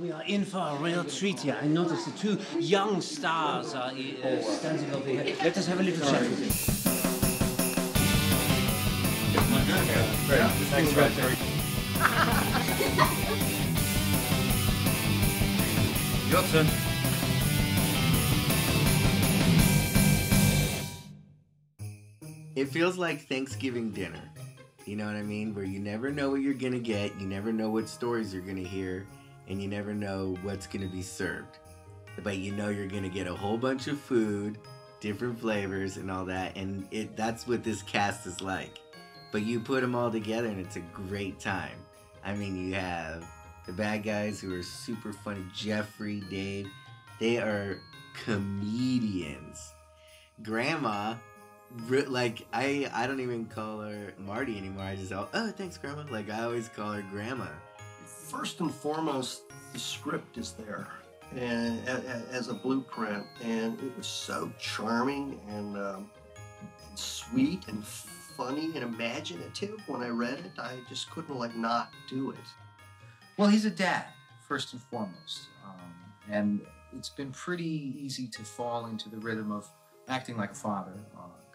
We are in for a real treat here. I noticed the two young stars are standing over here. Let us have a little chat. Thanks, Terry. Your turn. It feels like Thanksgiving dinner. You know what I mean? Where you never know what you're gonna get, you never know what stories you're gonna hear, and you never know what's gonna be served. But you know you're gonna get a whole bunch of food, different flavors and all that, and that's what this cast is like. But you put them all together and it's a great time. I mean, you have the bad guys who are super funny, Jeffrey, Dave, they are comedians. Grandma, like, I don't even call her Marty anymore. I just go, oh, thanks, Grandma. Like, I always call her Grandma. First and foremost, the script is there and as a blueprint, and it was so charming and sweet and funny and imaginative. When I read it, I just couldn't not do it. Well, he's a dad, first and foremost, and it's been pretty easy to fall into the rhythm of acting like a father,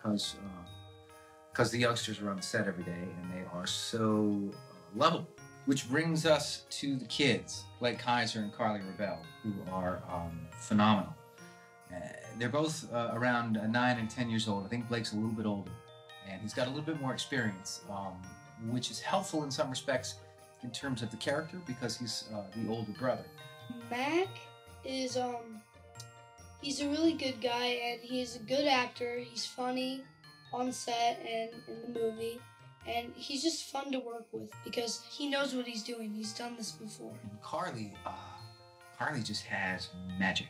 because the youngsters are on the set every day and they are so lovable. Which brings us to the kids, Blake Kaiser and Carly Rebel, who are phenomenal. They're both around 9 and 10 years old. I think Blake's a little bit older, and he's got a little bit more experience, which is helpful in some respects in terms of the character because he's the older brother. Mac is he's a really good guy, and he's a good actor. He's funny on set and in the movie, and he's just fun to work with because he knows what he's doing. He's done this before. And Carly just has magic,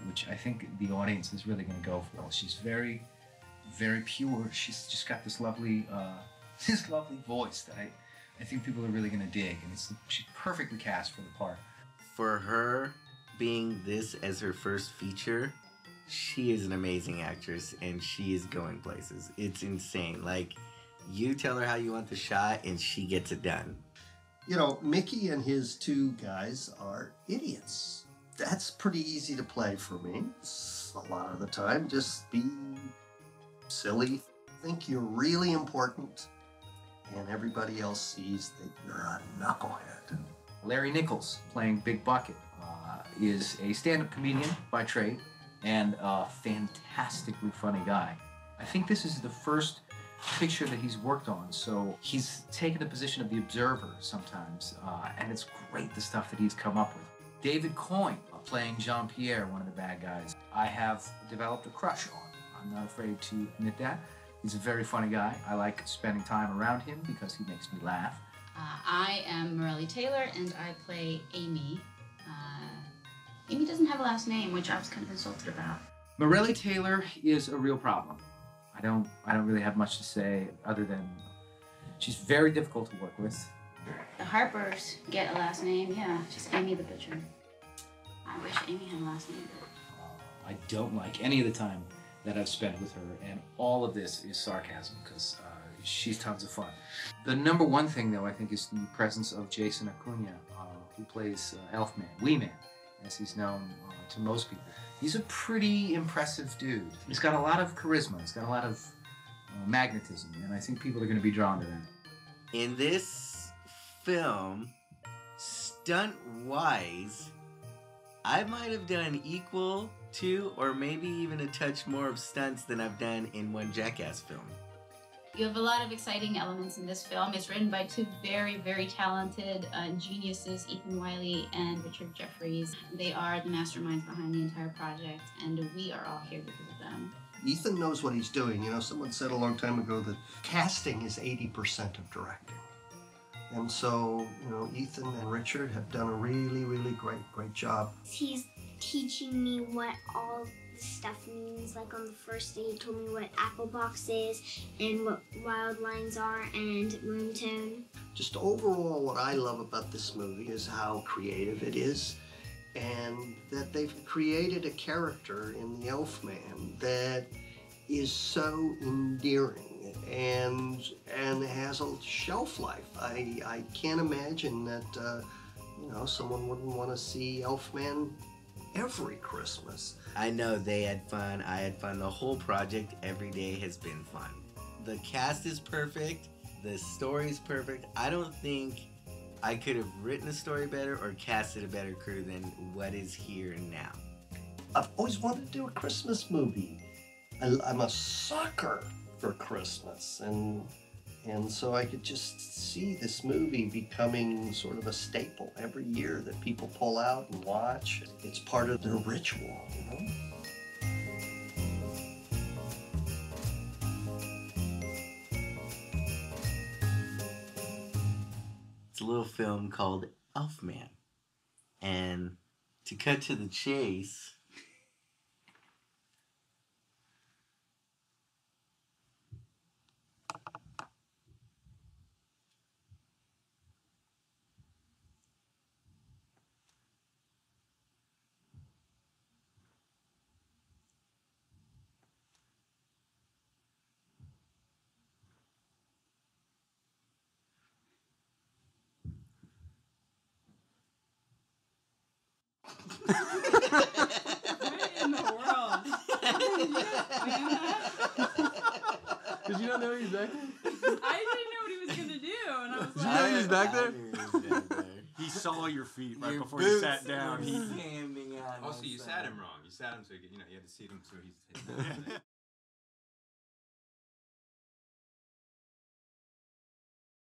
which I think the audience is really going to go for. She's very, very pure. She's just got this lovely voice that I think people are really going to dig, and she's perfectly cast for the part. For her being this as her first feature, she is an amazing actress and she is going places. It's insane. Like, you tell her how you want the shot and she gets it done. You know, Mickey and his two guys are idiots. That's pretty easy to play for me. A lot of the time, just be silly. Think you're really important, and everybody else sees that you're a knucklehead. Larry Nichols, playing Big Bucket, is a stand-up comedian by trade and a fantastically funny guy. I think this is the first picture that he's worked on, so he's taken the position of the observer sometimes, and it's great the stuff that he's come up with. David Coyne, playing Jean-Pierre, one of the bad guys, I have developed a crush on. I'm not afraid to admit that. He's a very funny guy. I like spending time around him because he makes me laugh. I am Morelli Taylor, and I play Amy. Amy doesn't have a last name, which I was kind of insulted about. Morelli Taylor is a real problem. I don't really have much to say other than she's very difficult to work with. The Harpers get a last name, yeah, just Amy the Butcher. I wish Amy had a last name. I don't like any of the time that I've spent with her, and all of this is sarcasm because she's tons of fun. The number one thing, though, I think, is the presence of Jason Acuna, who plays Elfman, Wee Man, as he's known to most people. He's a pretty impressive dude. He's got a lot of charisma. He's got a lot of magnetism, and I think people are going to be drawn to that. In this film, stunt-wise, I might have done equal to, or maybe even a touch more of stunts than I've done in one Jackass film. You have a lot of exciting elements in this film. It's written by two very, very talented geniuses, Ethan Wiley and Richard Jeffries. They are the masterminds behind the entire project, and we are all here because of them. Ethan knows what he's doing. You know, someone said a long time ago that casting is 80% of directing. And so, you know, Ethan and Richard have done a really, really great job. He's teaching me what all the stuff means. Like on the first day, he told me what Apple Box is and what wild lines are and room tone. Just overall, what I love about this movie is how creative it is, and that they've created a character in the Elfman that is so endearing and has a shelf life. I can't imagine that someone wouldn't want to see Elfman every Christmas. I know they had fun. I had fun. The whole project every day has been fun. The cast is perfect. The story's perfect. I don't think I could have written a story better or casted a better crew than what is here now. I've always wanted to do a Christmas movie. I'm a sucker for Christmas, and so I could just see this movie becoming sort of a staple every year that people pull out and watch. It's part of their ritual, It's a little film called Elfman. And to cut to the chase, What in the world? Did you not know he was back there? I didn't know what he was gonna do, and I was Did you like, know he was back there? He saw your feet right Your before he boots sat down. were standing out Oh, outside. you sat him wrong. You sat him so you had to seat him so he's.